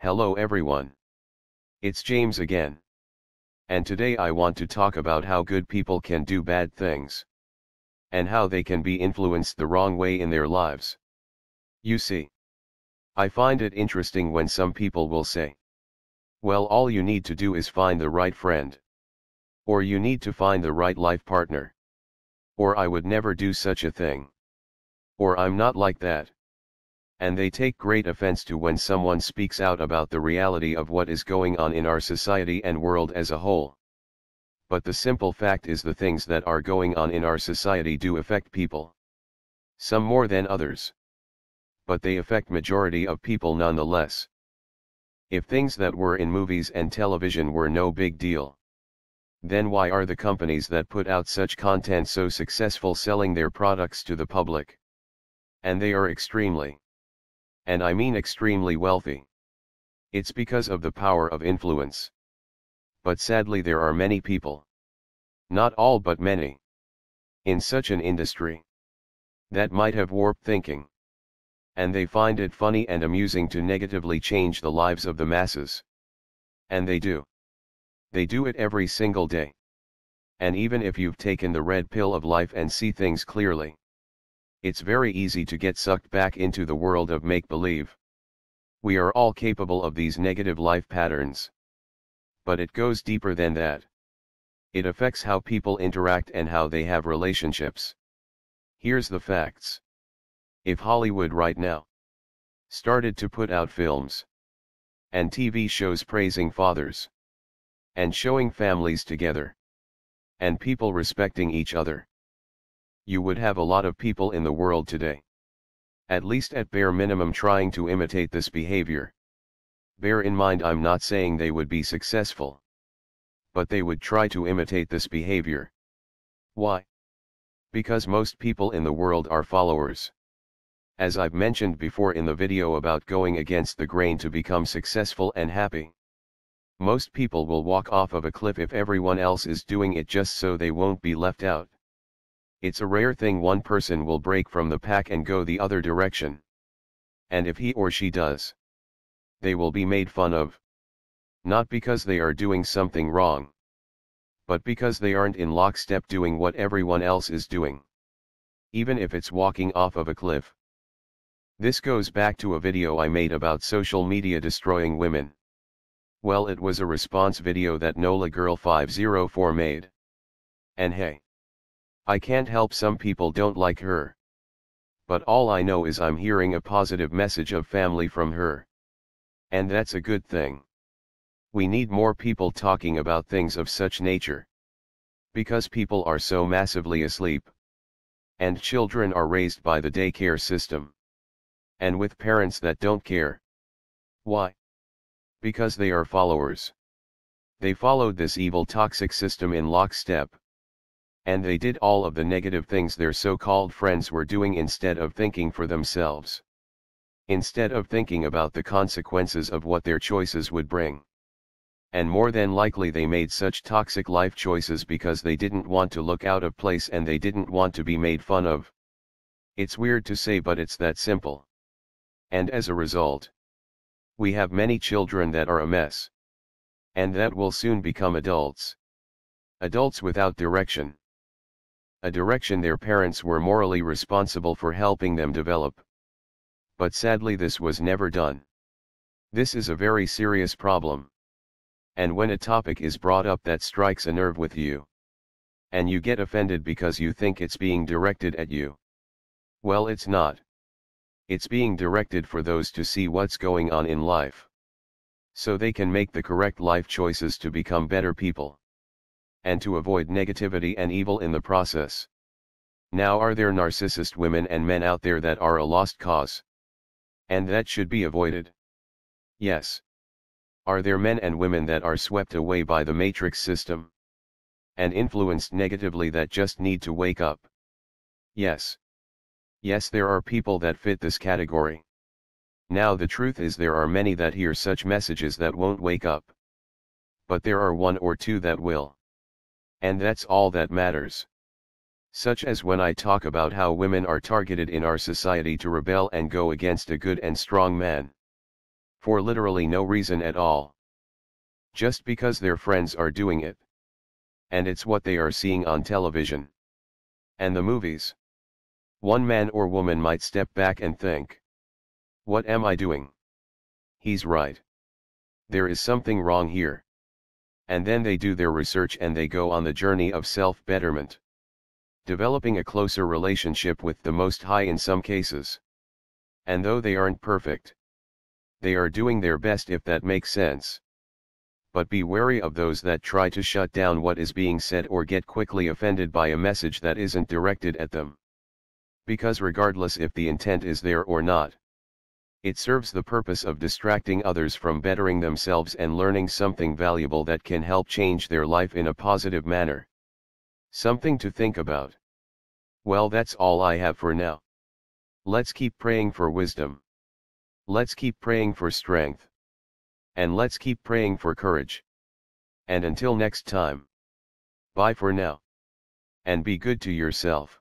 Hello everyone. It's James again. And today I want to talk about how good people can do bad things. And how they can be influenced the wrong way in their lives. You see, I find it interesting when some people will say, well, all you need to do is find the right friend. Or you need to find the right life partner. Or I would never do such a thing. Or I'm not like that. And they take great offense to when someone speaks out about the reality of what is going on in our society and world as a whole. But the simple fact is the things that are going on in our society do affect people. Some more than others. But they affect majority of people nonetheless. If things that were in movies and television were no big deal, then why are the companies that put out such content so successful selling their products to the public? And they are extremely, and I mean extremely wealthy. It's because of the power of influence. But sadly there are many people, not all but many, in such an industry, that might have warped thinking. And they find it funny and amusing to negatively change the lives of the masses. And they do. They do it every single day. And even if you've taken the red pill of life and see things clearly, it's very easy to get sucked back into the world of make-believe. We are all capable of these negative life patterns. But it goes deeper than that. It affects how people interact and how they have relationships. Here's the facts. If Hollywood right now started to put out films and TV shows praising fathers and showing families together and people respecting each other, you would have a lot of people in the world today, at least at bare minimum, trying to imitate this behavior. Bear in mind, I'm not saying they would be successful, but they would try to imitate this behavior. Why? Because most people in the world are followers. As I've mentioned before in the video about going against the grain to become successful and happy. Most people will walk off of a cliff if everyone else is doing it just so they won't be left out. It's a rare thing one person will break from the pack and go the other direction. And if he or she does, they will be made fun of. Not because they are doing something wrong, but because they aren't in lockstep doing what everyone else is doing. Even if it's walking off of a cliff. This goes back to a video I made about social media destroying women. Well, it was a response video that NOLA Girl 504 made. And hey, I can't help some people don't like her. But all I know is I'm hearing a positive message of family from her. And that's a good thing. We need more people talking about things of such nature. Because people are so massively asleep. And children are raised by the daycare system. And with parents that don't care. Why? Because they are followers. They followed this evil toxic system in lockstep. And they did all of the negative things their so-called friends were doing instead of thinking for themselves. Instead of thinking about the consequences of what their choices would bring. And more than likely they made such toxic life choices because they didn't want to look out of place and they didn't want to be made fun of. It's weird to say, but it's that simple. And as a result, we have many children that are a mess. And that will soon become adults. Adults without direction. A direction their parents were morally responsible for helping them develop. But sadly this was never done. This is a very serious problem. And when a topic is brought up that strikes a nerve with you, and you get offended because you think it's being directed at you, well, it's not. It's being directed for those to see what's going on in life. So they can make the correct life choices to become better people. And to avoid negativity and evil in the process. Now, are there narcissist women and men out there that are a lost cause? And that should be avoided? Yes. Are there men and women that are swept away by the matrix system? And influenced negatively that just need to wake up? Yes. Yes, there are people that fit this category. Now the truth is there are many that hear such messages that won't wake up. But there are one or two that will. And that's all that matters. Such as when I talk about how women are targeted in our society to rebel and go against a good and strong man. For literally no reason at all. Just because their friends are doing it. And it's what they are seeing on television. And the movies. One man or woman might step back and think, what am I doing? He's right. There is something wrong here. And then they do their research and they go on the journey of self-betterment. Developing a closer relationship with the Most High in some cases. And though they aren't perfect, they are doing their best, if that makes sense. But be wary of those that try to shut down what is being said or get quickly offended by a message that isn't directed at them. Because regardless if the intent is there or not, it serves the purpose of distracting others from bettering themselves and learning something valuable that can help change their life in a positive manner. Something to think about. Well, that's all I have for now. Let's keep praying for wisdom. Let's keep praying for strength. And let's keep praying for courage. And until next time. Bye for now. And be good to yourself.